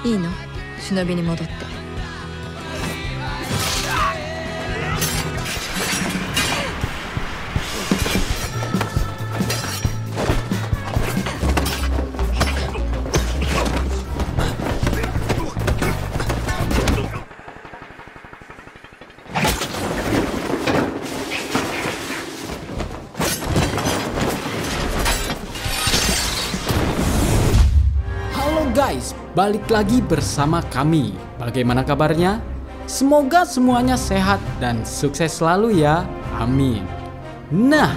いいの？忍びに戻って。Guys, balik lagi bersama kami. Bagaimana kabarnya? Semoga semuanya sehat dan sukses selalu ya. Amin. Nah,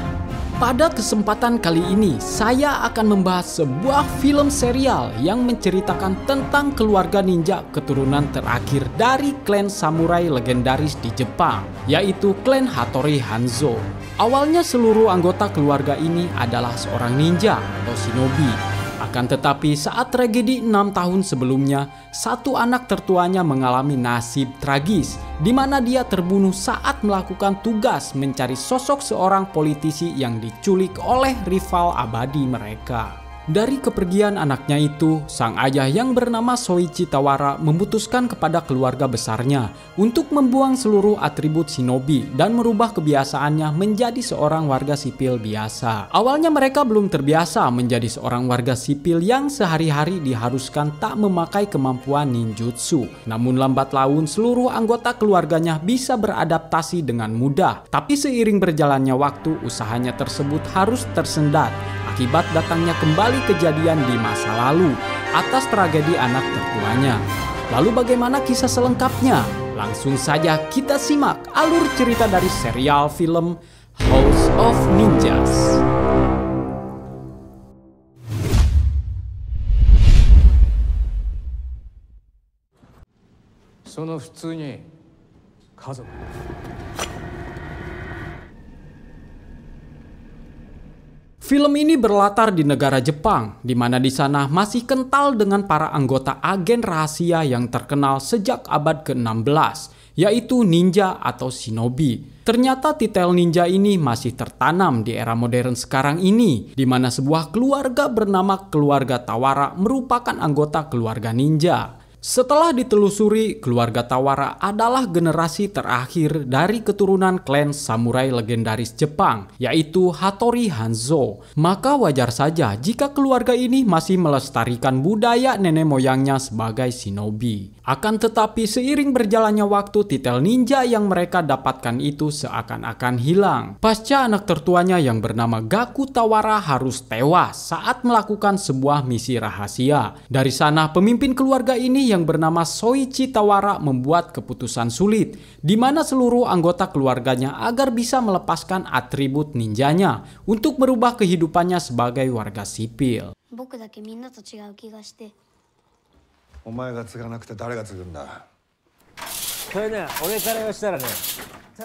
pada kesempatan kali ini saya akan membahas sebuah film serial yang menceritakan tentang keluarga ninja keturunan terakhir dari klan samurai legendaris di Jepang, yaitu klan Hattori Hanzo. Awalnya seluruh anggota keluarga ini adalah seorang ninja atau shinobi. Akan tetapi saat tragedi 6 tahun sebelumnya, satu anak tertuanya mengalami nasib tragis di mana dia terbunuh saat melakukan tugas mencari sosok seorang politisi yang diculik oleh rival abadi mereka. Dari kepergian anaknya itu, sang ayah yang bernama Soichi Tawara memutuskan kepada keluarga besarnya untuk membuang seluruh atribut shinobi dan merubah kebiasaannya menjadi seorang warga sipil biasa. Awalnya mereka belum terbiasa menjadi seorang warga sipil yang sehari-hari diharuskan tak memakai kemampuan ninjutsu. Namun lambat laun seluruh anggota keluarganya bisa beradaptasi dengan mudah. Tapi seiring berjalannya waktu, usahanya tersebut harus tersendat akibat datangnya kembali kejadian di masa lalu atas tragedi anak tertuanya. Lalu bagaimana kisah selengkapnya? Langsung saja kita simak alur cerita dari serial film House of Ninjas. その普通に家族 Film ini berlatar di negara Jepang, di mana di sana masih kental dengan para anggota agen rahasia yang terkenal sejak abad ke-16, yaitu ninja atau shinobi. Ternyata titel ninja ini masih tertanam di era modern sekarang ini, di mana sebuah keluarga bernama keluarga Tawara merupakan anggota keluarga ninja. Setelah ditelusuri, keluarga Tawara adalah generasi terakhir dari keturunan klan samurai legendaris Jepang, yaitu Hattori Hanzo. Maka wajar saja jika keluarga ini masih melestarikan budaya nenek moyangnya sebagai shinobi. Akan tetapi seiring berjalannya waktu, titel ninja yang mereka dapatkan itu seakan-akan hilang. Pasca anak tertuanya yang bernama Gaku Tawara harus tewas saat melakukan sebuah misi rahasia. Dari sana pemimpin keluarga ini yang bernama Soichi Tawara membuat keputusan sulit, di mana seluruh anggota keluarganya agar bisa melepaskan atribut ninjanya untuk merubah kehidupannya sebagai warga sipil. お前が継がなくて誰が継ぐんだ。それね、俺から言わしたらね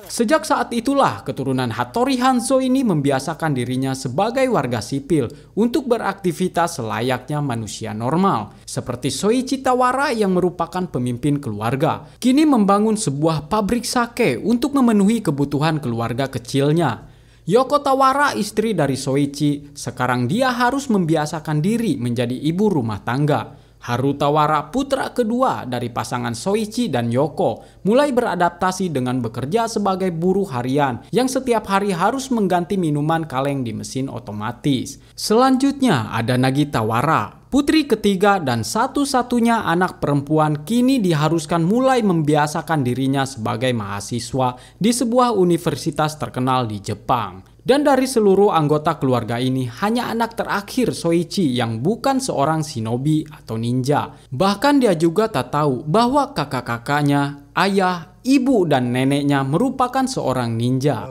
Sejak saat itulah keturunan Hattori Hanzo ini membiasakan dirinya sebagai warga sipil untuk beraktivitas selayaknya manusia normal, seperti Soichi Tawara yang merupakan pemimpin keluarga. Kini membangun sebuah pabrik sake untuk memenuhi kebutuhan keluarga kecilnya. Yoko Tawara, istri dari Soichi, sekarang dia harus membiasakan diri menjadi ibu rumah tangga. Haru Tawara, putra kedua dari pasangan Soichi dan Yoko, mulai beradaptasi dengan bekerja sebagai buruh harian yang setiap hari harus mengganti minuman kaleng di mesin otomatis. Selanjutnya ada Nagi Tawara, putri ketiga dan satu-satunya anak perempuan, kini diharuskan mulai membiasakan dirinya sebagai mahasiswa di sebuah universitas terkenal di Jepang. Dan dari seluruh anggota keluarga ini, hanya anak terakhir Soichi yang bukan seorang shinobi atau ninja. Bahkan dia juga tak tahu bahwa kakak-kakaknya, ayah, ibu, dan neneknya merupakan seorang ninja.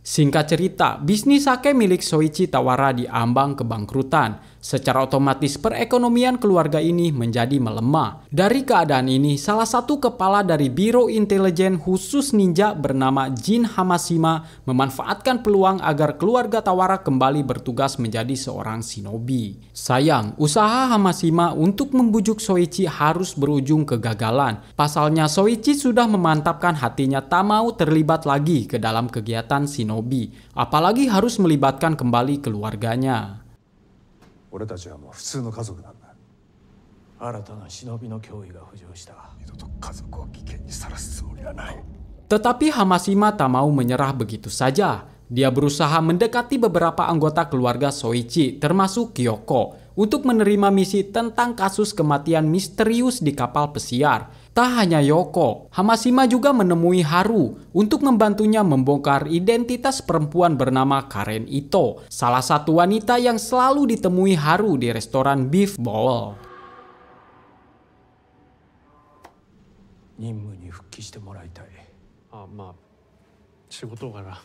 Singkat cerita, bisnis sake milik Soichi Tawara diambang kebangkrutan. Secara otomatis perekonomian keluarga ini menjadi melemah. Dari keadaan ini, salah satu kepala dari Biro Intelijen Khusus Ninja bernama Jin Hamashima memanfaatkan peluang agar keluarga Tawara kembali bertugas menjadi seorang shinobi. Sayang, usaha Hamashima untuk membujuk Soichi harus berujung kegagalan. Pasalnya Soichi sudah memantapkan hatinya tak mau terlibat lagi ke dalam kegiatan shinobi shinobi, apalagi harus melibatkan kembali keluarganya. 俺たちはもう普通の家族なんだ。新たな忍びの脅威が浮上した。二度と家族を危険にさらすつもりはない。 Tetapi Hamashima tak mau menyerah begitu saja. Dia berusaha mendekati beberapa anggota keluarga Soichi, termasuk Kyoko, untuk menerima misi tentang kasus kematian misterius di kapal pesiar. Tak hanya Yoko, Hamashima juga menemui Haru untuk membantunya membongkar identitas perempuan bernama Karen Ito, salah satu wanita yang selalu ditemui Haru di restoran Beef Bowl. 任務に復帰してもらいたい。まあ仕事柄。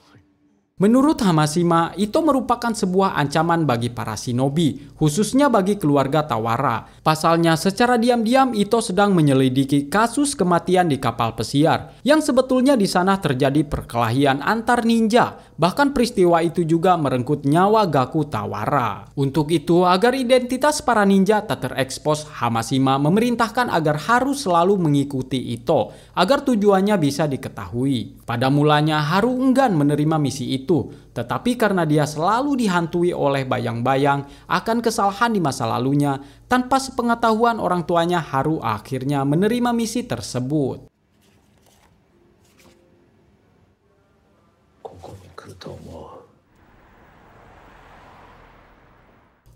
Menurut Hamashima, Ito merupakan sebuah ancaman bagi para shinobi, khususnya bagi keluarga Tawara. Pasalnya, secara diam-diam Ito sedang menyelidiki kasus kematian di kapal pesiar, yang sebetulnya di sana terjadi perkelahian antar ninja. Bahkan peristiwa itu juga merenggut nyawa Gaku Tawara. Untuk itu, agar identitas para ninja tak terekspos, Hamashima memerintahkan agar Haru selalu mengikuti Ito, agar tujuannya bisa diketahui. Pada mulanya, Haru enggan menerima misi itu, tetapi karena dia selalu dihantui oleh bayang-bayang akan kesalahan di masa lalunya, tanpa sepengetahuan orang tuanya, Haru akhirnya menerima misi tersebut.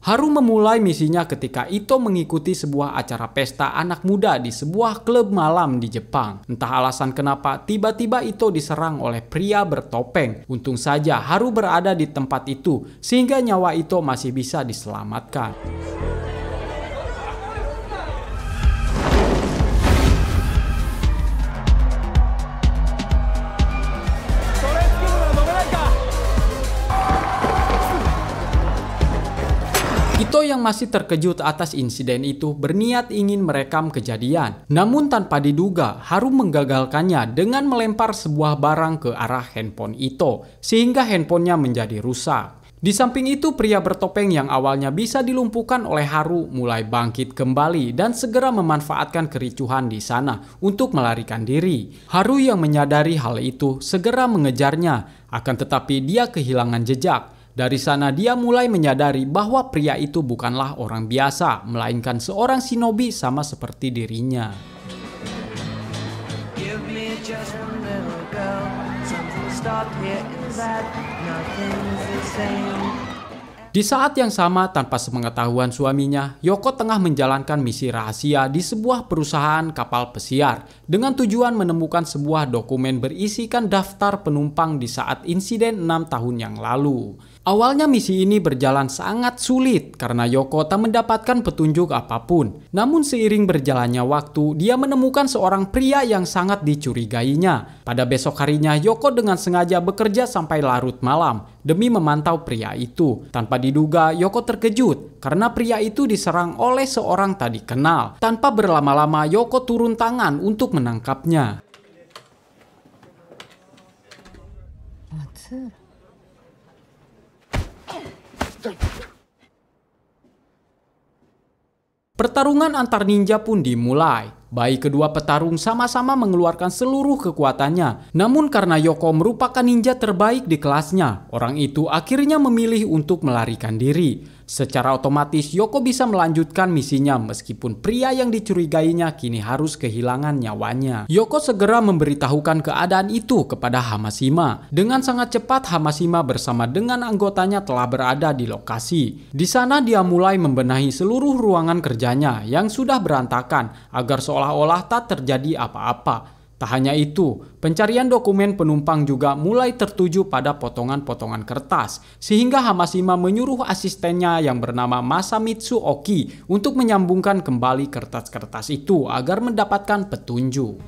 Haru memulai misinya ketika Ito mengikuti sebuah acara pesta anak muda di sebuah klub malam di Jepang. Entah alasan kenapa, tiba-tiba Ito diserang oleh pria bertopeng. Untung saja Haru berada di tempat itu, sehingga nyawa Ito masih bisa diselamatkan. Ito yang masih terkejut atas insiden itu berniat ingin merekam kejadian. Namun tanpa diduga, Haru menggagalkannya dengan melempar sebuah barang ke arah handphone Ito, sehingga handphonenya menjadi rusak. Di samping itu, pria bertopeng yang awalnya bisa dilumpuhkan oleh Haru mulai bangkit kembali dan segera memanfaatkan kericuhan di sana untuk melarikan diri. Haru yang menyadari hal itu segera mengejarnya, akan tetapi dia kehilangan jejak. Dari sana dia mulai menyadari bahwa pria itu bukanlah orang biasa, melainkan seorang shinobi sama seperti dirinya. Di saat yang sama, tanpa sepengetahuan suaminya, Yoko tengah menjalankan misi rahasia di sebuah perusahaan kapal pesiar dengan tujuan menemukan sebuah dokumen berisikan daftar penumpang di saat insiden 6 tahun yang lalu. Awalnya misi ini berjalan sangat sulit karena Yoko tak mendapatkan petunjuk apapun. Namun seiring berjalannya waktu, dia menemukan seorang pria yang sangat dicurigainya. Pada besok harinya, Yoko dengan sengaja bekerja sampai larut malam demi memantau pria itu. Tanpa diduga, Yoko terkejut karena pria itu diserang oleh seorang tak dikenal. Tanpa berlama-lama, Yoko turun tangan untuk menangkapnya. Pertarungan antar ninja pun dimulai. Baik kedua petarung sama-sama mengeluarkan seluruh kekuatannya. Namun karena Yoko merupakan ninja terbaik di kelasnya, orang itu akhirnya memilih untuk melarikan diri. Secara otomatis Yoko bisa melanjutkan misinya meskipun pria yang dicurigainya kini harus kehilangan nyawanya. Yoko segera memberitahukan keadaan itu kepada Hamashima. Dengan sangat cepat Hamashima bersama dengan anggotanya telah berada di lokasi. Di sana dia mulai membenahi seluruh ruangan kerjanya yang sudah berantakan agar seolah-olah tak terjadi apa-apa. Tak hanya itu, pencarian dokumen penumpang juga mulai tertuju pada potongan-potongan kertas, sehingga Hamashima menyuruh asistennya yang bernama Masamitsu Oki untuk menyambungkan kembali kertas-kertas itu agar mendapatkan petunjuk.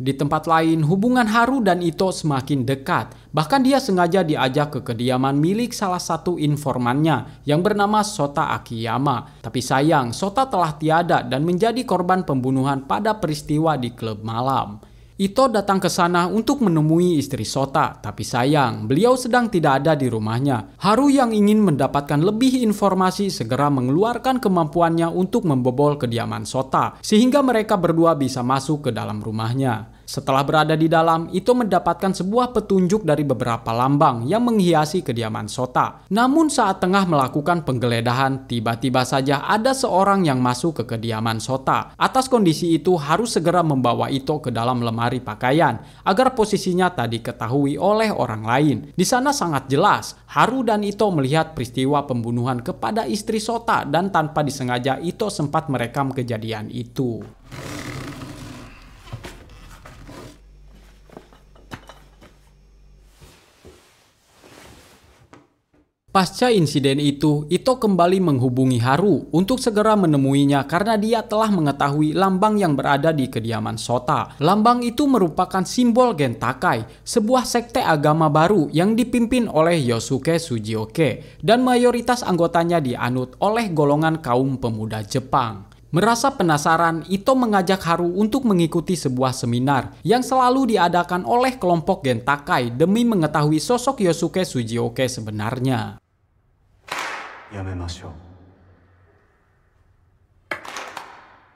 Di tempat lain, hubungan Haru dan Ito semakin dekat. Bahkan dia sengaja diajak ke kediaman milik salah satu informannya yang bernama Sota Akiyama. Tapi sayang, Sota telah tiada dan menjadi korban pembunuhan pada peristiwa di klub malam. Ito datang ke sana untuk menemui istri Sota, tapi sayang, beliau sedang tidak ada di rumahnya. Haru yang ingin mendapatkan lebih informasi segera mengeluarkan kemampuannya untuk membobol kediaman Sota, sehingga mereka berdua bisa masuk ke dalam rumahnya. Setelah berada di dalam, Ito mendapatkan sebuah petunjuk dari beberapa lambang yang menghiasi kediaman Sota. Namun saat tengah melakukan penggeledahan, tiba-tiba saja ada seorang yang masuk ke kediaman Sota. Atas kondisi itu, harus segera membawa Ito ke dalam lemari pakaian agar posisinya tak diketahui oleh orang lain. Di sana sangat jelas, Haru dan Ito melihat peristiwa pembunuhan kepada istri Sota dan tanpa disengaja Ito sempat merekam kejadian itu. Pasca insiden itu, Ito kembali menghubungi Haru untuk segera menemuinya karena dia telah mengetahui lambang yang berada di kediaman Sota. Lambang itu merupakan simbol Gentakai, sebuah sekte agama baru yang dipimpin oleh Yosuke Sujioke dan mayoritas anggotanya dianut oleh golongan kaum pemuda Jepang. Merasa penasaran, Ito mengajak Haru untuk mengikuti sebuah seminar yang selalu diadakan oleh kelompok Gentakai demi mengetahui sosok Yosuke Sujioke sebenarnya. やめましょう。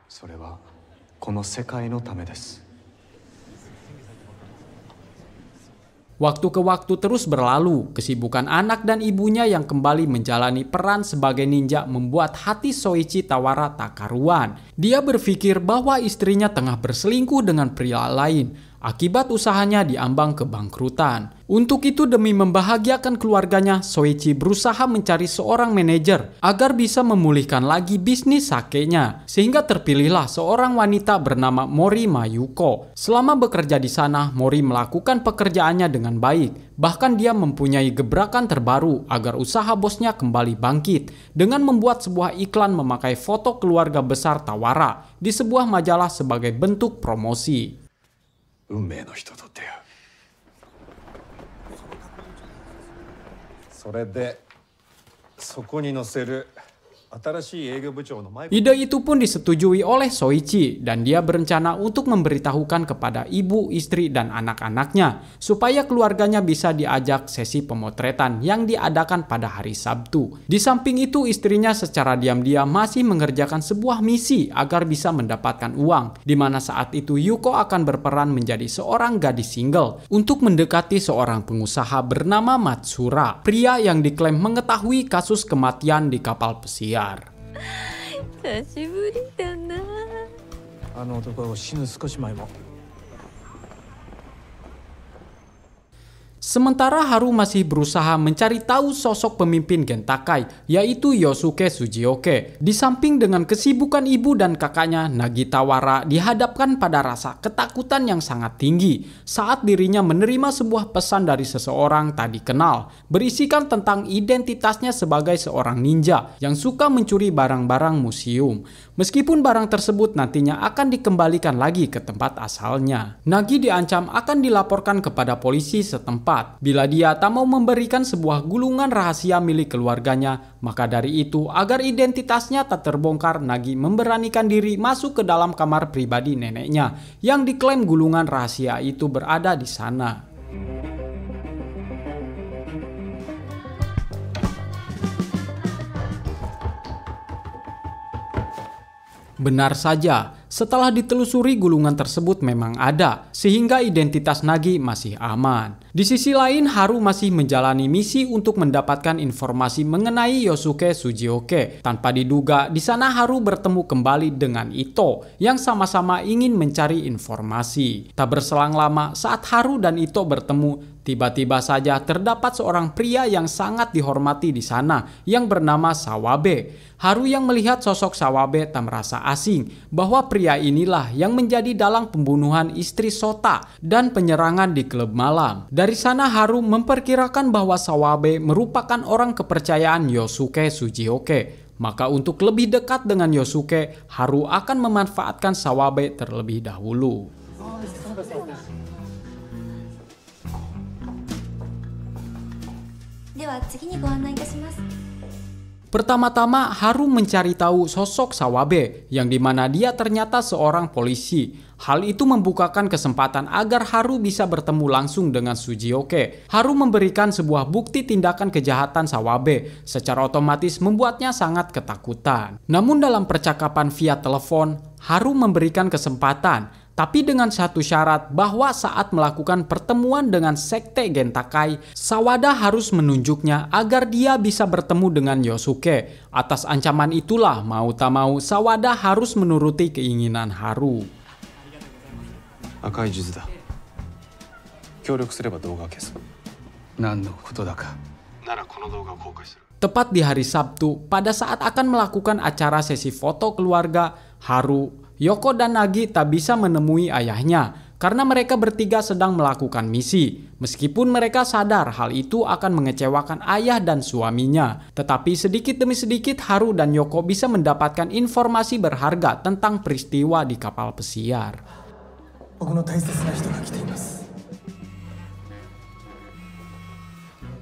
それはこの世界のためです。 Waktu ke waktu terus berlalu, kesibukan anak dan ibunya yang kembali menjalani peran sebagai ninja membuat hati Soichi Tawara tak karuan. Dia berpikir bahwa istrinya tengah berselingkuh dengan pria lain, akibat usahanya diambang kebangkrutan. Untuk itu demi membahagiakan keluarganya, Soichi berusaha mencari seorang manajer agar bisa memulihkan lagi bisnis sakenya. Sehingga terpilihlah seorang wanita bernama Mori Mayuko. Selama bekerja di sana, Mori melakukan pekerjaannya dengan baik. Bahkan dia mempunyai gebrakan terbaru agar usaha bosnya kembali bangkit dengan membuat sebuah iklan memakai foto keluarga besar Tawara di sebuah majalah sebagai bentuk promosi. 運命の人と出会う。それでそこに載せる新しい営業部長の前。 Ide itu pun disetujui oleh Soichi dan dia berencana untuk memberitahukan kepada ibu, istri, dan anak-anaknya supaya keluarganya bisa diajak sesi pemotretan yang diadakan pada hari Sabtu. Di samping itu istrinya secara diam-diam masih mengerjakan sebuah misi agar bisa mendapatkan uang, di mana saat itu Yuko akan berperan menjadi seorang gadis single untuk mendekati seorang pengusaha bernama Matsura, pria yang diklaim mengetahui kasus kematian di kapal pesiar. 久しぶりだな。あの男を死ぬ少し前も。 Sementara Haru masih berusaha mencari tahu sosok pemimpin Gentakai, yaitu Yosuke Sujioke. Di samping dengan kesibukan ibu dan kakaknya, Nagitawara dihadapkan pada rasa ketakutan yang sangat tinggi saat dirinya menerima sebuah pesan dari seseorang tak dikenal, berisikan tentang identitasnya sebagai seorang ninja yang suka mencuri barang-barang museum. Meskipun barang tersebut nantinya akan dikembalikan lagi ke tempat asalnya. Nagi diancam akan dilaporkan kepada polisi setempat. Bila dia tak mau memberikan sebuah gulungan rahasia milik keluarganya, maka dari itu agar identitasnya tak terbongkar, Nagi memberanikan diri masuk ke dalam kamar pribadi neneknya yang diklaim gulungan rahasia itu berada di sana. Benar saja, setelah ditelusuri gulungan tersebut memang ada, sehingga identitas Nagi masih aman. Di sisi lain, Haru masih menjalani misi untuk mendapatkan informasi mengenai Yosuke Sujioke. Tanpa diduga, di sana Haru bertemu kembali dengan Ito, yang sama-sama ingin mencari informasi. Tak berselang lama, saat Haru dan Ito bertemu, tiba-tiba saja terdapat seorang pria yang sangat dihormati di sana, yang bernama Sawabe. Haru yang melihat sosok Sawabe tak merasa asing bahwa pria inilah yang menjadi dalang pembunuhan istri Sota dan penyerangan di klub malam. Dari sana Haru memperkirakan bahwa Sawabe merupakan orang kepercayaan Yosuke Sujioke. Maka untuk lebih dekat dengan Yosuke, Haru akan memanfaatkan Sawabe terlebih dahulu. Pertama-tama Haru mencari tahu sosok Sawabe yang dimana dia ternyata seorang polisi. Hal itu membukakan kesempatan agar Haru bisa bertemu langsung dengan Sujioke. Haru memberikan sebuah bukti tindakan kejahatan Sawabe, secara otomatis membuatnya sangat ketakutan. Namun dalam percakapan via telepon, Haru memberikan kesempatan, tapi dengan satu syarat bahwa saat melakukan pertemuan dengan Sekte Gentakai, Sawada harus menunjuknya agar dia bisa bertemu dengan Yosuke. Atas ancaman itulah mau tak mau Sawada harus menuruti keinginan Haru. 赤い数珠だ。協力すれば動画を消す。何のことだか。ならこの動画を公開する。 Tepat di hari Sabtu, pada saat akan melakukan acara sesi foto keluarga, Haru, Yoko dan Nagi tak bisa menemui ayahnya karena mereka bertiga sedang melakukan misi. Meskipun mereka sadar hal itu akan mengecewakan ayah dan suaminya, tetapi sedikit demi sedikit Haru dan Yoko bisa mendapatkan informasi berharga tentang peristiwa di kapal pesiar. 僕の大切な人が来ています。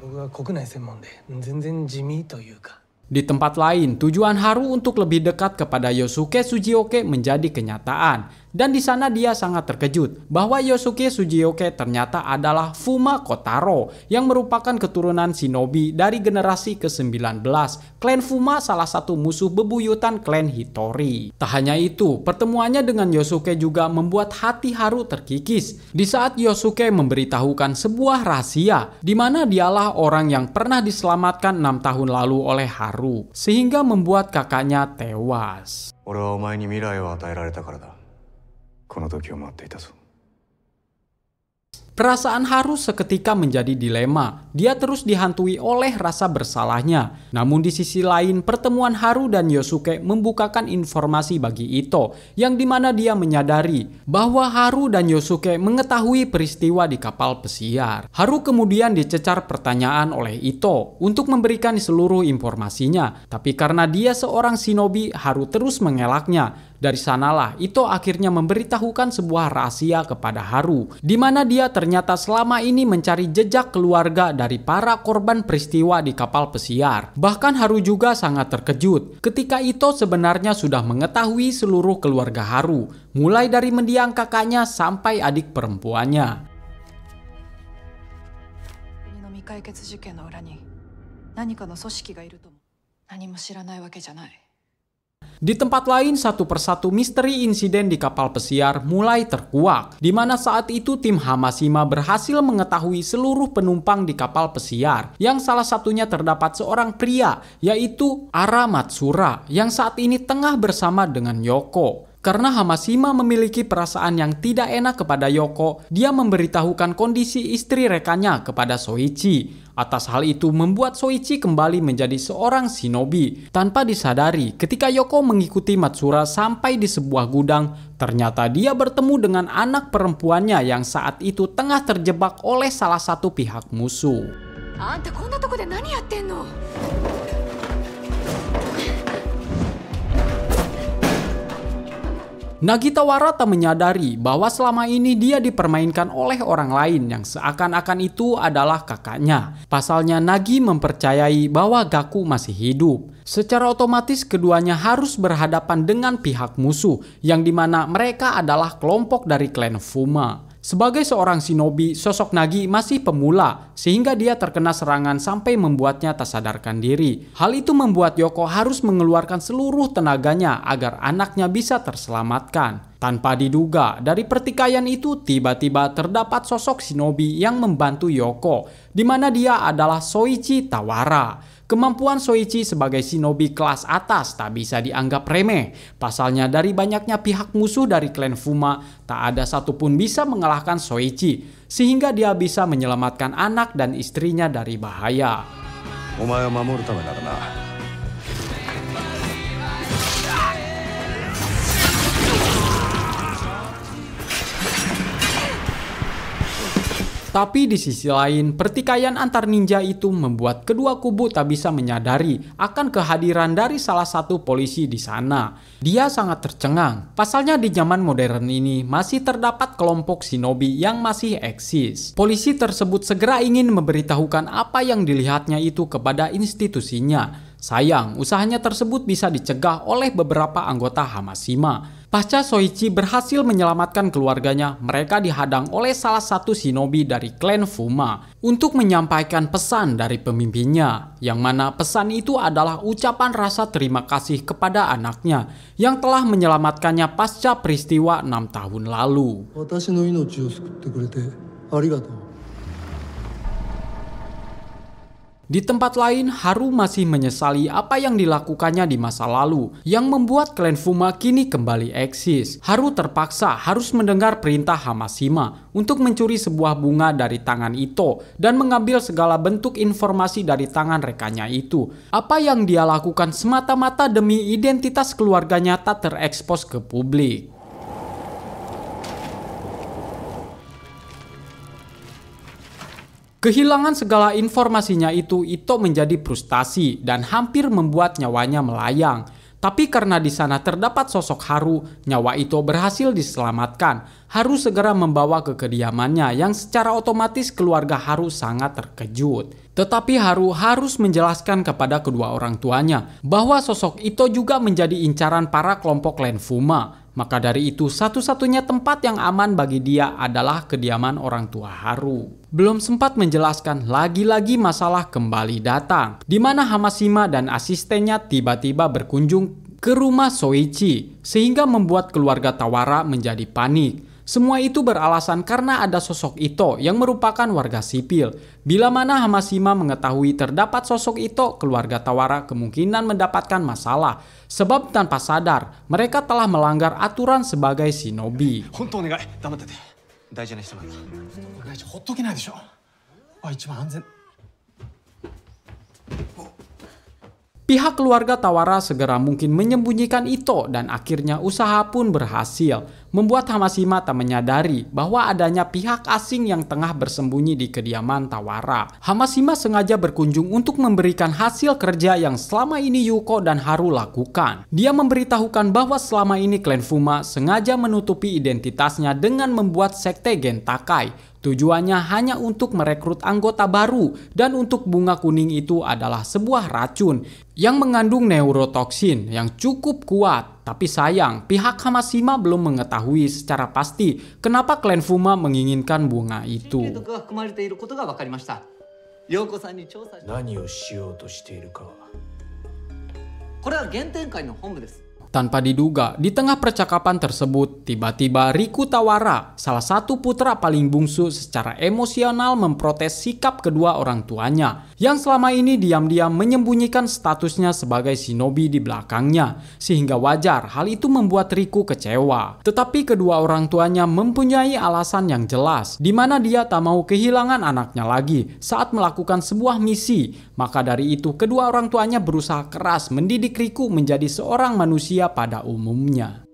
僕は国内専門で全然地味というか。 Di tempat lain, tujuan Haru untuk lebih dekat kepada Yosuke Sujioke menjadi kenyataan. Dan di sana dia sangat terkejut bahwa Yosuke Sujioke ternyata adalah Fuma Kotaro yang merupakan keturunan shinobi dari generasi ke-19. Klan Fuma salah satu musuh bebuyutan klan Hitori. Tak hanya itu, pertemuannya dengan Yosuke juga membuat hati Haru terkikis. Di saat Yosuke memberitahukan sebuah rahasia, di mana dialah orang yang pernah diselamatkan 6 tahun lalu oleh Haru, sehingga membuat kakaknya tewas. 俺はお前に未来を与えられたからだ。この時を待っていたぞ。 Perasaan Haru seketika menjadi dilema. Dia terus dihantui oleh rasa bersalahnya. Namun di sisi lain, pertemuan Haru dan Yosuke membukakan informasi bagi Ito, yang dimana dia menyadari bahwa Haru dan Yosuke mengetahui peristiwa di kapal pesiar. Haru kemudian dicecar pertanyaan oleh Ito untuk memberikan seluruh informasinya, tapi karena dia seorang shinobi, Haru terus mengelaknya. Dari sanalah Ito akhirnya memberitahukan sebuah rahasia kepada Haru, di mana dia ternyata selama ini mencari jejak keluarga dari para korban peristiwa di kapal pesiar. Bahkan Haru juga sangat terkejut ketika Ito sebenarnya sudah mengetahui seluruh keluarga Haru, mulai dari mendiang kakaknya sampai adik perempuannya. 未解決事件の裏に何かの組織がいるとも何も知らないわけじゃない。 Di tempat lain, satu persatu misteri insiden di kapal pesiar mulai terkuak, di mana saat itu tim Hamashima berhasil mengetahui seluruh penumpang di kapal pesiar, yang salah satunya terdapat seorang pria, yaitu Ara Matsura, yang saat ini tengah bersama dengan Yoko. Karena Hamashima memiliki perasaan yang tidak enak kepada Yoko, dia memberitahukan kondisi istri rekannya kepada Soichi. Atas hal itu membuat Soichi kembali menjadi seorang shinobi. Tanpa disadari, ketika Yoko mengikuti Matsura sampai di sebuah gudang, ternyata dia bertemu dengan anak perempuannya yang saat itu tengah terjebak oleh salah satu pihak musuh. Anta, こんなとこで何やってんの? Nagitawara tak menyadari bahwa selama ini dia dipermainkan oleh orang lain yang seakan-akan itu adalah kakaknya. Pasalnya Nagi mempercayai bahwa Gaku masih hidup. Secara otomatis keduanya harus berhadapan dengan pihak musuh, yang dimana mereka adalah kelompok dari klan Fuma. Sebagai seorang shinobi, sosok Nagi masih pemula, sehingga dia terkena serangan sampai membuatnya tak sadarkan diri. Hal itu membuat Yoko harus mengeluarkan seluruh tenaganya agar anaknya bisa terselamatkan. Tanpa diduga, dari pertikaian itu tiba-tiba terdapat sosok shinobi yang membantu Yoko, di mana dia adalah Soichi Tawara. Kemampuan Soichi sebagai shinobi kelas atas tak bisa dianggap remeh. Pasalnya dari banyaknya pihak musuh dari klan Fuma, tak ada satupun bisa mengalahkan Soichi, sehingga dia bisa menyelamatkan anak dan istrinya dari bahaya. お前を守るためならな。 Tapi di sisi lain, pertikaian antar ninja itu membuat kedua kubu tak bisa menyadari akan kehadiran dari salah satu polisi di sana. Dia sangat tercengang. Pasalnya di zaman modern ini masih terdapat kelompok shinobi yang masih eksis. Polisi tersebut segera ingin memberitahukan apa yang dilihatnya itu kepada institusinya. Sayang, usahanya tersebut bisa dicegah oleh beberapa anggota Hamashima. Pasca Soichi berhasil menyelamatkan keluarganya, mereka dihadang oleh salah satu shinobi dari klan Fuma untuk menyampaikan pesan dari pemimpinnya, yang mana pesan itu adalah ucapan rasa terima kasih kepada anaknya yang telah menyelamatkannya pasca peristiwa 6 tahun lalu. Di tempat lain, Haru masih menyesali apa yang dilakukannya di masa lalu, yang membuat klan Fuma kini kembali eksis. Haru terpaksa harus mendengar perintah Hamashima untuk mencuri sebuah bunga dari tangan Ito dan mengambil segala bentuk informasi dari tangan rekannya itu. Apa yang dia lakukan semata-mata demi identitas keluarganya tak terekspos ke publik. Kehilangan segala informasinya itu, Ito menjadi frustasi dan hampir membuat nyawanya melayang. Tapi karena di sana terdapat sosok Haru, nyawa Ito berhasil diselamatkan. Haru segera membawa ke kediamannya yang secara otomatis keluarga Haru sangat terkejut. Tetapi Haru harus menjelaskan kepada kedua orang tuanya bahwa sosok Ito juga menjadi incaran para kelompok klan Fuma. Maka dari itu, satu-satunya tempat yang aman bagi dia adalah kediaman orang tua Haru. Belum sempat menjelaskan, lagi-lagi masalah kembali datang, di mana Hamashima dan asistennya tiba-tiba berkunjung ke rumah Soichi, sehingga membuat keluarga Tawara menjadi panik. Semua itu beralasan karena ada sosok Ito yang merupakan warga sipil. Bila mana Hamashima mengetahui terdapat sosok Ito, keluarga Tawara kemungkinan mendapatkan masalah. Sebab tanpa sadar, mereka telah melanggar aturan sebagai shinobi. Pihak keluarga Tawara segera mungkin menyembunyikan Ito dan akhirnya usaha pun berhasil, membuat Hamashima tak menyadari bahwa adanya pihak asing yang tengah bersembunyi di kediaman Tawara. Hamashima sengaja berkunjung untuk memberikan hasil kerja yang selama ini Yuko dan Haru lakukan. Dia memberitahukan bahwa selama ini klan Fuma sengaja menutupi identitasnya dengan membuat sekte Gentakai. Tujuannya hanya untuk merekrut anggota baru, dan untuk bunga kuning itu adalah sebuah racun yang mengandung neurotoksin yang cukup kuat. Tapi sayang, pihak Hamashima belum mengetahui secara pasti kenapa klan Fuma menginginkan bunga itu. Tanpa diduga, di tengah percakapan tersebut, tiba-tiba Riku Tawara, salah satu putra paling bungsu, secara emosional memprotes sikap kedua orang tuanya, yang selama ini diam-diam menyembunyikan statusnya sebagai shinobi di belakangnya, sehingga wajar hal itu membuat Riku kecewa. Tetapi kedua orang tuanya mempunyai alasan yang jelas, di mana dia tak mau kehilangan anaknya lagi saat melakukan sebuah misi. Maka dari itu, kedua orang tuanya berusaha keras mendidik Riku menjadi seorang manusia pada umumnya.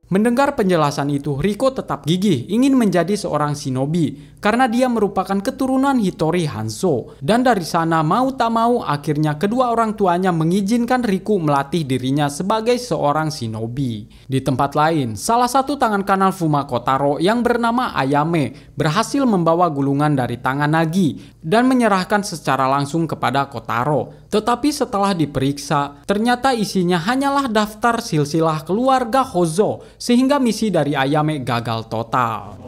Mendengar penjelasan itu, Riko tetap gigih ingin menjadi seorang shinobi karena dia merupakan keturunan Hitori Hanzo. Dan dari sana mau tak mau akhirnya kedua orang tuanya mengizinkan Riku melatih dirinya sebagai seorang shinobi. Di tempat lain, salah satu tangan kanan Fuma Kotaro yang bernama Ayame berhasil membawa gulungan dari tangan Nagi dan menyerahkan secara langsung kepada Kotaro. Tetapi setelah diperiksa, ternyata isinya hanyalah daftar silsilah keluarga Hozo, sehingga misi dari Ayame gagal total.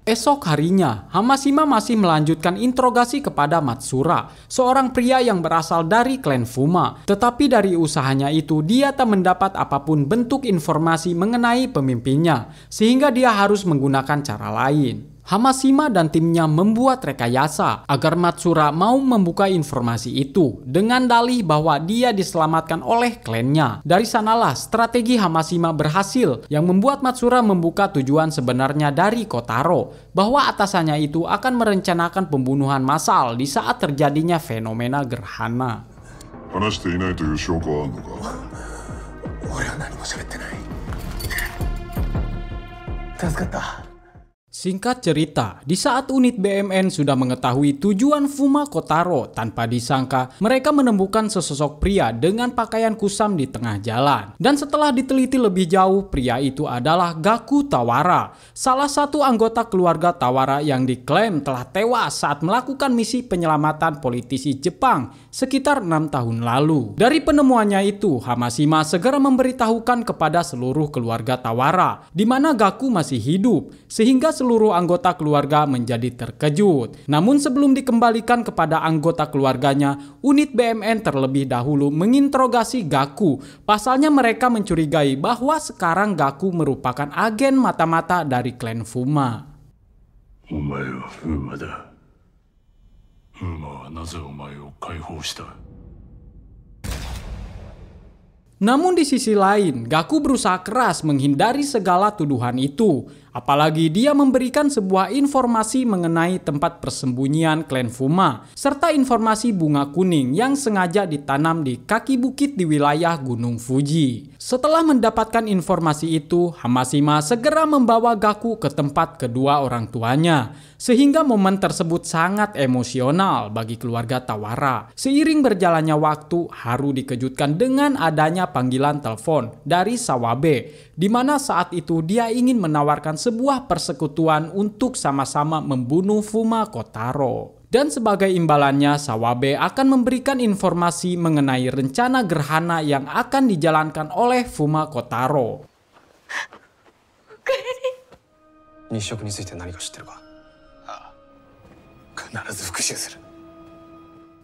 Esok harinya, Hamashima masih melanjutkan interogasi kepada Matsura, seorang pria yang berasal dari klan Fuma. Tetapi dari usahanya itu, dia tak mendapat apapun bentuk informasi mengenai pemimpinnya, sehingga dia harus menggunakan cara lain. Hamashima dan timnya membuat rekayasa agar Matsura mau membuka informasi itu dengan dalih bahwa dia diselamatkan oleh klannya. Dari sanalah strategi Hamashima berhasil yang membuat Matsura membuka tujuan sebenarnya dari Kotaro, bahwa atasannya itu akan merencanakan pembunuhan massal di saat terjadinya fenomena gerhana. Singkat cerita, di saat unit BMN sudah mengetahui tujuan Fuma Kotaro, tanpa disangka mereka menemukan sesosok pria dengan pakaian kusam di tengah jalan. Dan setelah diteliti lebih jauh, pria itu adalah Gaku Tawara, salah satu anggota keluarga Tawara yang diklaim telah tewas saat melakukan misi penyelamatan politisi Jepang sekitar 6 tahun lalu. Dari penemuannya itu, Hamashima segera memberitahukan kepada seluruh keluarga Tawara di mana Gaku masih hidup, sehingga seluruh anggota keluarga menjadi terkejut. Namun sebelum dikembalikan kepada anggota keluarganya, unit BMN terlebih dahulu menginterogasi Gaku. Pasalnya mereka mencurigai bahwa sekarang Gaku merupakan agen mata-mata dari klan Fuma. Namun di sisi lain, Gaku berusaha keras menghindari segala tuduhan itu. Apalagi dia memberikan sebuah informasi mengenai tempat persembunyian klan Fuma, serta informasi bunga kuning yang sengaja ditanam di kaki bukit di wilayah Gunung Fuji. Setelah mendapatkan informasi itu, Hamashima segera membawa Gaku ke tempat kedua orang tuanya, sehingga momen tersebut sangat emosional bagi keluarga Tawara. Seiring berjalannya waktu, Haru dikejutkan dengan adanya panggilan telepon dari Sawabe, di mana saat itu dia ingin menawarkan sebuah persekutuan untuk sama-sama membunuh Fuma Kotaro. Dan sebagai imbalannya, Sawabe akan memberikan informasi mengenai rencana gerhana yang akan dijalankan oleh Fuma Kotaro.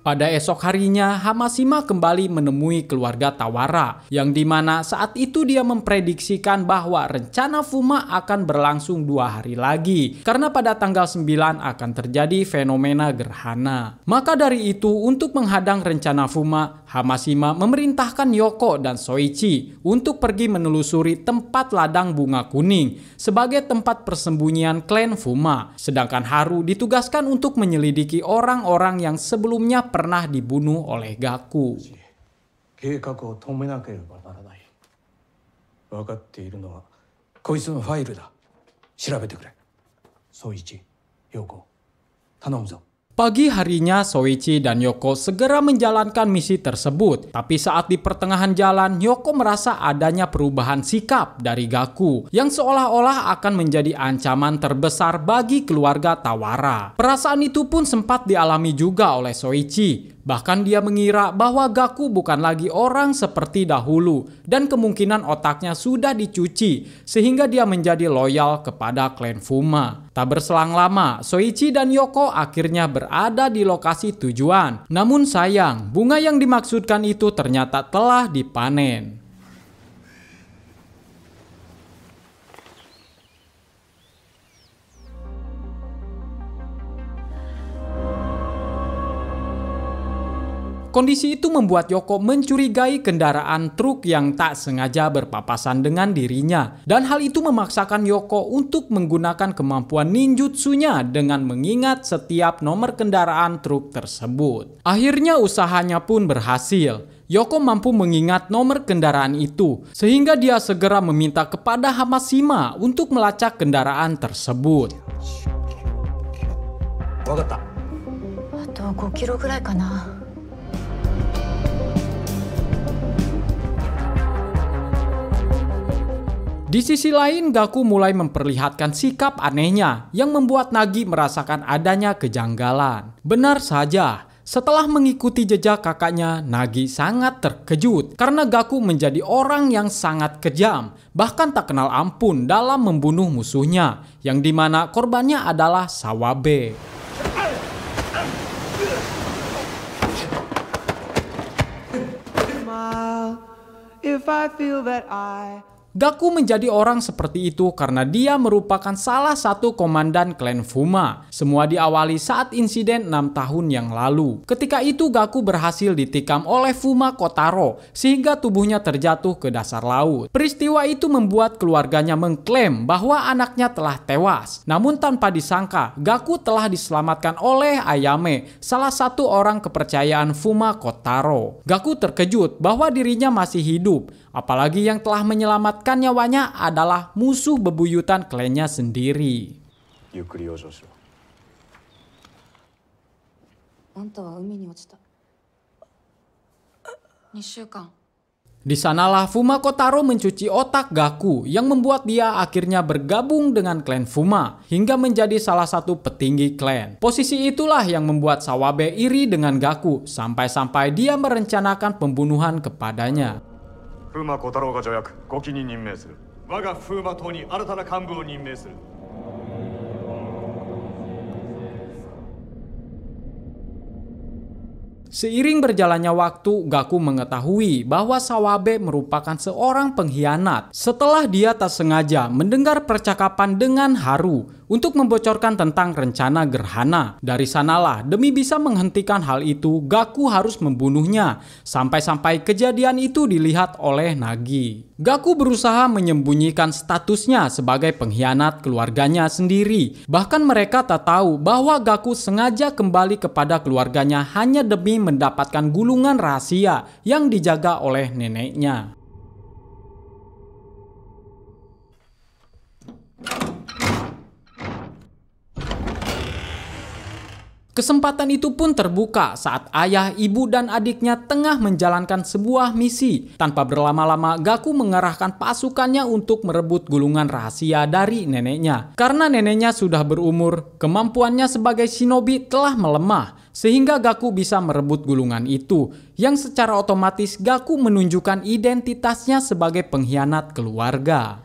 Pada esok harinya, Hamashima kembali menemui keluarga Tawara, yang dimana saat itu dia memprediksikan bahwa rencana Fuma akan berlangsung 2 hari lagi, karena pada tanggal 9 akan terjadi fenomena gerhana. Maka dari itu, untuk menghadang rencana Fuma, Hamashima memerintahkan Yoko dan Soichi untuk pergi menelusuri tempat ladang bunga kuning sebagai tempat persembunyian klan Fuma, sedangkan Haru ditugaskan untuk menyelidiki orang-orang yang sebelumnya pernah dibunuh oleh Gaku. Pagi harinya, Soichi dan Yoko segera menjalankan misi tersebut. Tapi saat di pertengahan jalan, Yoko merasa adanya perubahan sikap dari Gaku yang seolah-olah akan menjadi ancaman terbesar bagi keluarga Tawara. Perasaan itu pun sempat dialami juga oleh Soichi. Bahkan dia mengira bahwa Gaku bukan lagi orang seperti dahulu dan kemungkinan otaknya sudah dicuci sehingga dia menjadi loyal kepada klan Fuma. Tak berselang lama, Soichi dan Yoko akhirnya berada di lokasi tujuan. Namun sayang, bunga yang dimaksudkan itu ternyata telah dipanen. Kondisi itu membuat Yoko mencurigai kendaraan truk yang tak sengaja berpapasan dengan dirinya. Dan hal itu memaksakan Yoko untuk menggunakan kemampuan ninjutsunya dengan mengingat setiap nomor kendaraan truk tersebut. Akhirnya usahanya pun berhasil. Yoko mampu mengingat nomor kendaraan itu, sehingga dia segera meminta kepada Hamashima untuk melacak kendaraan tersebut. あと5キロぐらいかな。 Di sisi lain, Gaku mulai memperlihatkan sikap anehnya yang membuat Nagi merasakan adanya kejanggalan. Benar saja, setelah mengikuti jejak kakaknya, Nagi sangat terkejut karena Gaku menjadi orang yang sangat kejam, bahkan tak kenal ampun dalam membunuh musuhnya, yang dimana korbannya adalah Sawabe. Gaku menjadi orang seperti itu karena dia merupakan salah satu komandan klan Fuma. Semua diawali saat insiden 6 tahun yang lalu. Ketika itu Gaku berhasil ditikam oleh Fuma Kotaro sehingga tubuhnya terjatuh ke dasar laut. Peristiwa itu membuat keluarganya mengklaim bahwa anaknya telah tewas. Namun tanpa disangka, Gaku telah diselamatkan oleh Ayame, salah satu orang kepercayaan Fuma Kotaro. Gaku terkejut bahwa dirinya masih hidup. Apalagi yang telah menyelamatkan nyawanya adalah musuh bebuyutan klannya sendiri. ゆっくり養生しろ。あんたは海に落ちた。2週間。 Di sanalah Fuma Kotaro mencuci otak Gaku yang membuat dia akhirnya bergabung dengan klan Fuma hingga menjadi salah satu petinggi klan. Posisi itulah yang membuat Sawabe iri dengan Gaku sampai-sampai dia merencanakan pembunuhan kepadanya. 風魔小太郎が助役5期に任命する。我が風魔党に新たな幹部を任命する。 Seiring berjalannya waktu, Gaku mengetahui bahwa Sawabe merupakan seorang pengkhianat setelah dia tak sengaja mendengar percakapan dengan Haru untuk membocorkan tentang rencana gerhana. Dari sanalah, demi bisa menghentikan hal itu, Gaku harus membunuhnya, sampai-sampai kejadian itu dilihat oleh Nagi. Gaku berusaha menyembunyikan statusnya sebagai pengkhianat keluarganya sendiri. Bahkan mereka tak tahu bahwa Gaku sengaja kembali kepada keluarganya hanya demi mendapatkan gulungan rahasia yang dijaga oleh neneknya. Kesempatan itu pun terbuka saat ayah, ibu, dan adiknya tengah menjalankan sebuah misi. Tanpa berlama-lama, Gaku mengerahkan pasukannya untuk merebut gulungan rahasia dari neneknya. Karena neneknya sudah berumur, kemampuannya sebagai shinobi telah melemah, sehingga Gaku bisa merebut gulungan itu, yang secara otomatis Gaku menunjukkan identitasnya sebagai pengkhianat keluarga.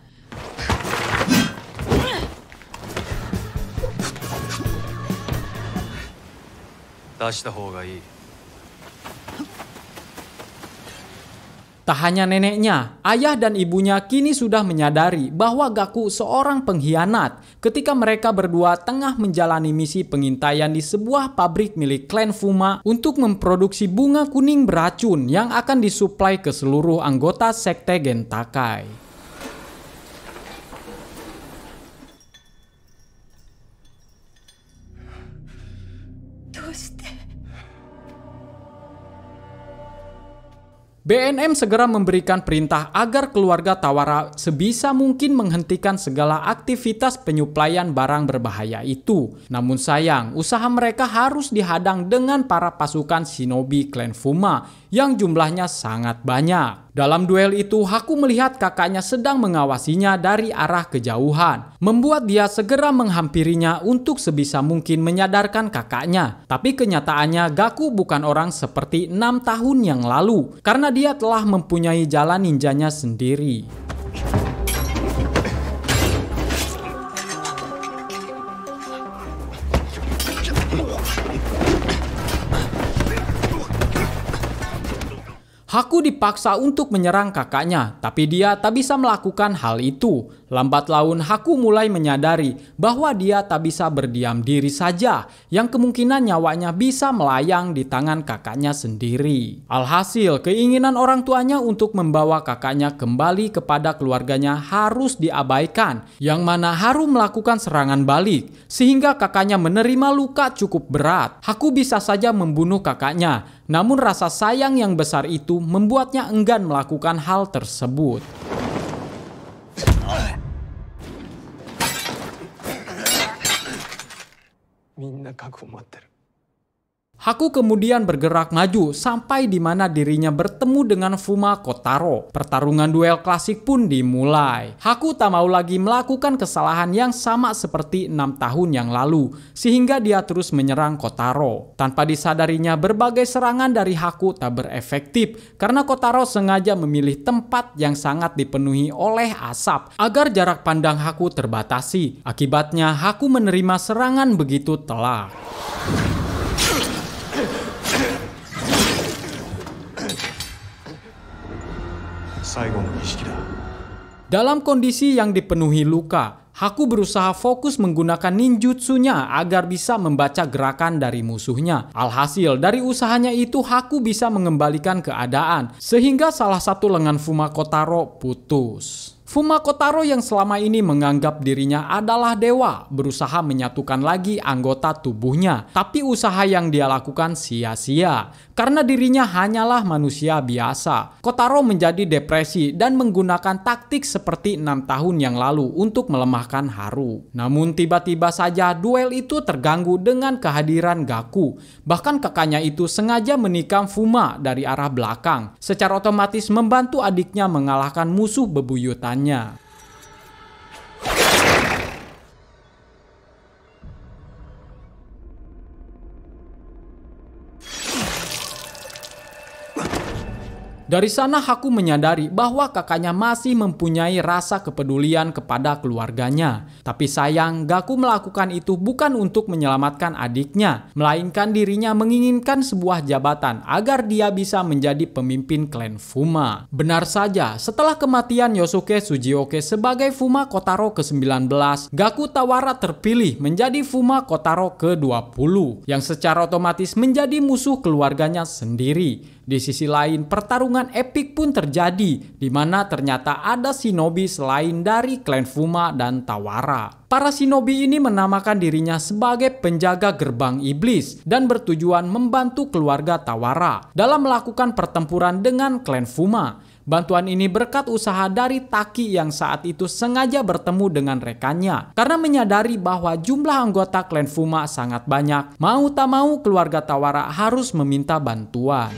Tak hanya neneknya, ayah dan ibunya kini sudah menyadari bahwa Gaku seorang pengkhianat ketika mereka berdua tengah menjalani misi pengintaian di sebuah pabrik milik klan Fuma untuk memproduksi bunga kuning beracun yang akan disuplai ke seluruh anggota sekte Gentakai. BNM segera memberikan perintah agar keluarga Tawara sebisa mungkin menghentikan segala aktivitas penyuplaian barang berbahaya itu. Namun sayang, usaha mereka harus dihadang dengan para pasukan shinobi klan Fuma yang jumlahnya sangat banyak. Dalam duel itu, Haku melihat kakaknya sedang mengawasinya dari arah kejauhan, membuat dia segera menghampirinya untuk sebisa mungkin menyadarkan kakaknya. Tapi kenyataannya Gaku bukan orang seperti 6 tahun yang lalu, karena dia telah mempunyai jalan ninjanya sendiri. Haku dipaksa untuk menyerang kakaknya, tapi dia tak bisa melakukan hal itu. Lambat laun Haku mulai menyadari bahwa dia tak bisa berdiam diri saja, yang kemungkinan nyawanya bisa melayang di tangan kakaknya sendiri. Alhasil, keinginan orang tuanya untuk membawa kakaknya kembali kepada keluarganya harus diabaikan, yang mana Haru melakukan serangan balik, sehingga kakaknya menerima luka cukup berat. Haku bisa saja membunuh kakaknya, namun rasa sayang yang besar itu membuatnya enggan melakukan hal tersebut. Haku kemudian bergerak maju sampai di mana dirinya bertemu dengan Fuma Kotaro. Pertarungan duel klasik pun dimulai. Haku tak mau lagi melakukan kesalahan yang sama seperti 6 tahun yang lalu, sehingga dia terus menyerang Kotaro. Tanpa disadarinya, berbagai serangan dari Haku tak berefektif karena Kotaro sengaja memilih tempat yang sangat dipenuhi oleh asap agar jarak pandang Haku terbatasi. Akibatnya, Haku menerima serangan begitu telak. Dalam kondisi yang dipenuhi luka, Haku berusaha fokus menggunakan ninjutsunya agar bisa membaca gerakan dari musuhnya. Alhasil, dari usahanya itu Haku bisa mengembalikan keadaan, sehingga salah satu lengan Fuma Kotaro putus. Fuma Kotaro yang selama ini menganggap dirinya adalah dewa berusaha menyatukan lagi anggota tubuhnya. Tapi usaha yang dia lakukan sia-sia karena dirinya hanyalah manusia biasa. Kotaro menjadi depresi dan menggunakan taktik seperti 6 tahun yang lalu untuk melemahkan Haru. Namun tiba-tiba saja duel itu terganggu dengan kehadiran Gaku. Bahkan kakaknya itu sengaja menikam Fuma dari arah belakang, secara otomatis membantu adiknya mengalahkan musuh bebuyutannya. Dari sana Haku menyadari bahwa kakaknya masih mempunyai rasa kepedulian kepada keluarganya. Tapi sayang, Gaku melakukan itu bukan untuk menyelamatkan adiknya, melainkan dirinya menginginkan sebuah jabatan agar dia bisa menjadi pemimpin klan Fuma. Benar saja, setelah kematian Yosuke Sujioke sebagai Fuma Kotaro ke-19, Gaku Tawara terpilih menjadi Fuma Kotaro ke-20, yang secara otomatis menjadi musuh keluarganya sendiri. Di sisi lain, pertarungan epik pun terjadi, di mana ternyata ada shinobi selain dari klan Fuma dan Tawara. Para shinobi ini menamakan dirinya sebagai penjaga gerbang iblis dan bertujuan membantu keluarga Tawara dalam melakukan pertempuran dengan klan Fuma. Bantuan ini berkat usaha dari Taki yang saat itu sengaja bertemu dengan rekannya. Karena menyadari bahwa jumlah anggota klan Fuma sangat banyak, mau tak mau keluarga Tawara harus meminta bantuan.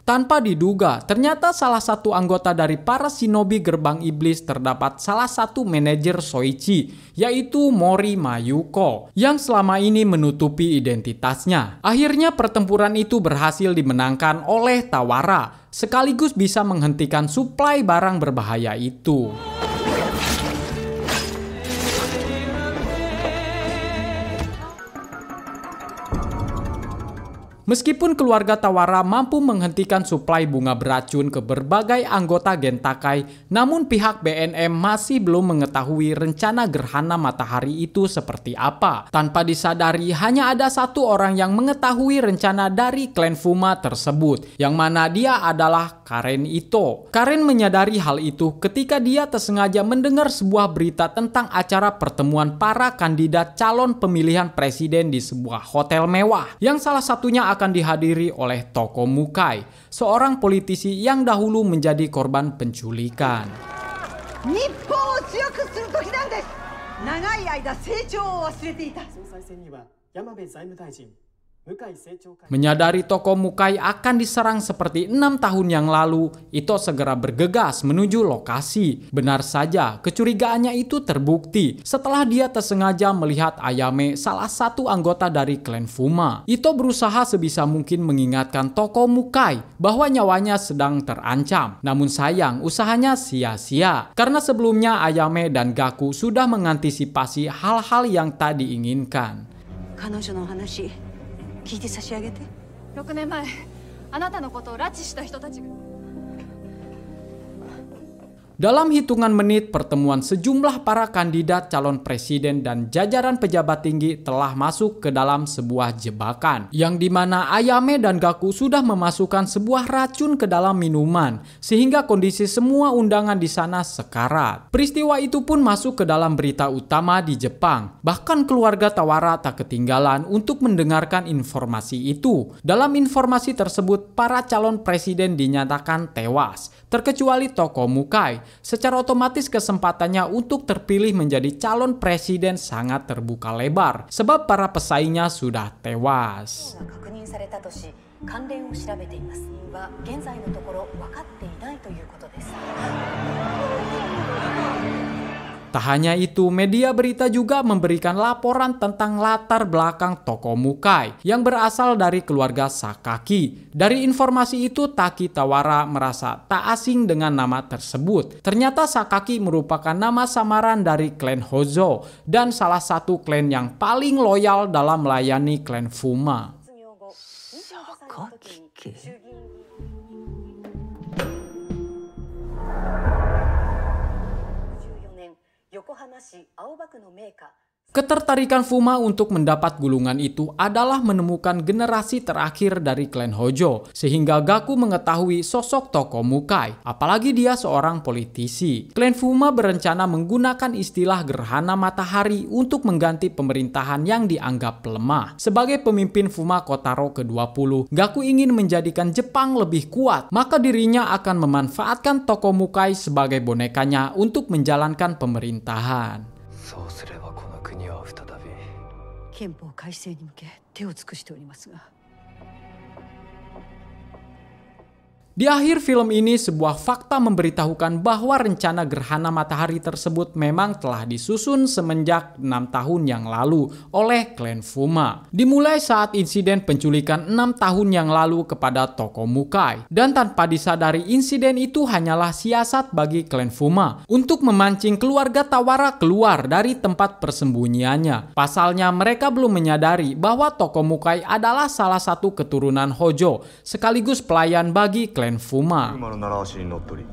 Tanpa diduga, ternyata salah satu anggota dari para shinobi gerbang iblis terdapat salah satu manajer Soichi, yaitu Mori Mayuko, yang selama ini menutupi identitasnya. Akhirnya pertempuran itu berhasil dimenangkan oleh Tawara, sekaligus bisa menghentikan suplai barang berbahaya itu. Meskipun keluarga Tawara mampu menghentikan suplai bunga beracun ke berbagai anggota Gentakai, namun pihak BNM masih belum mengetahui rencana gerhana matahari itu seperti apa. Tanpa disadari, hanya ada satu orang yang mengetahui rencana dari klan Fuma tersebut, yang mana dia adalah Karen Ito. Karen menyadari hal itu ketika dia tersengaja mendengar sebuah berita tentang acara pertemuan para kandidat calon pemilihan presiden di sebuah hotel mewah, yang salah satunya akan dihadiri oleh Toko Mukai, seorang politisi yang dahulu menjadi korban penculikan. Menyadari Toko Mukai akan diserang seperti 6 tahun yang lalu, Ito segera bergegas menuju lokasi. Benar saja, kecurigaannya itu terbukti setelah dia tersengaja melihat Ayame, salah satu anggota dari klan Fuma. Ito berusaha sebisa mungkin mengingatkan Toko Mukai bahwa nyawanya sedang terancam. Namun sayang, usahanya sia-sia karena sebelumnya Ayame dan Gaku sudah mengantisipasi hal-hal yang tak diinginkan. 6年前あなたのことを拉致した人たちが Dalam hitungan menit, pertemuan sejumlah para kandidat calon presiden dan jajaran pejabat tinggi telah masuk ke dalam sebuah jebakan, yang dimana Ayame dan Gaku sudah memasukkan sebuah racun ke dalam minuman, sehingga kondisi semua undangan di sana sekarat. Peristiwa itu pun masuk ke dalam berita utama di Jepang. Bahkan keluarga Tawara tak ketinggalan untuk mendengarkan informasi itu. Dalam informasi tersebut, para calon presiden dinyatakan tewas, terkecuali Toko Mukai. Secara otomatis kesempatannya untuk terpilih menjadi calon presiden sangat terbuka lebar, sebab para pesaingnya sudah tewas. Tak hanya itu, media berita juga memberikan laporan tentang latar belakang Toko Mukai yang berasal dari keluarga Sakaki. Dari informasi itu, Taki Tawara merasa tak asing dengan nama tersebut. Ternyata Sakaki merupakan nama samaran dari klan Hozo dan salah satu klan yang paling loyal dalam melayani klan Fuma. Sakaki. Ketertarikan Fuma untuk mendapat gulungan itu adalah menemukan generasi terakhir dari klan Hojo, sehingga Gaku mengetahui sosok tokoh Mukai, apalagi dia seorang politisi. Klan Fuma berencana menggunakan istilah gerhana matahari untuk mengganti pemerintahan yang dianggap lemah. Sebagai pemimpin Fuma Kotaro ke-20, Gaku ingin menjadikan Jepang lebih kuat, maka dirinya akan memanfaatkan tokoh Mukai sebagai bonekanya untuk menjalankan pemerintahan. 憲法改正に向け手を尽くしておりますが。 Di akhir film ini, sebuah fakta memberitahukan bahwa rencana gerhana matahari tersebut memang telah disusun semenjak 6 tahun yang lalu oleh klan Fuma. Dimulai saat insiden penculikan 6 tahun yang lalu kepada tokoh Mukai. Dan tanpa disadari, insiden itu hanyalah siasat bagi klan Fuma untuk memancing keluarga Tawara keluar dari tempat persembunyiannya. Pasalnya, mereka belum menyadari bahwa tokoh Mukai adalah salah satu keturunan Hojo, sekaligus pelayan bagi klan Fuma. 馬の習わしにのっとり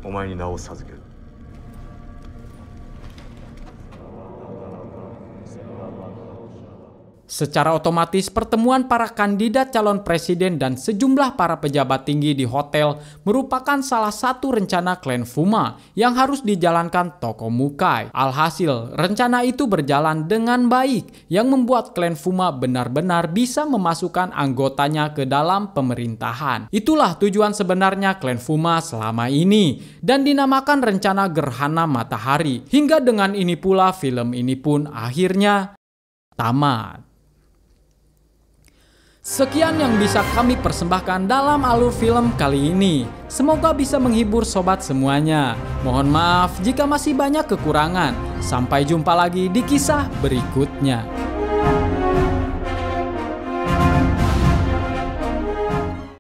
お前に名を授ける。 Secara otomatis, pertemuan para kandidat calon presiden dan sejumlah para pejabat tinggi di hotel merupakan salah satu rencana klan Fuma yang harus dijalankan tokoh Mukai. Alhasil, rencana itu berjalan dengan baik yang membuat klan Fuma benar-benar bisa memasukkan anggotanya ke dalam pemerintahan. Itulah tujuan sebenarnya klan Fuma selama ini dan dinamakan rencana gerhana matahari. Hingga dengan ini pula film ini pun akhirnya tamat. Sekian yang bisa kami persembahkan dalam alur film kali ini. Semoga bisa menghibur sobat semuanya. Mohon maaf jika masih banyak kekurangan. Sampai jumpa lagi di kisah berikutnya.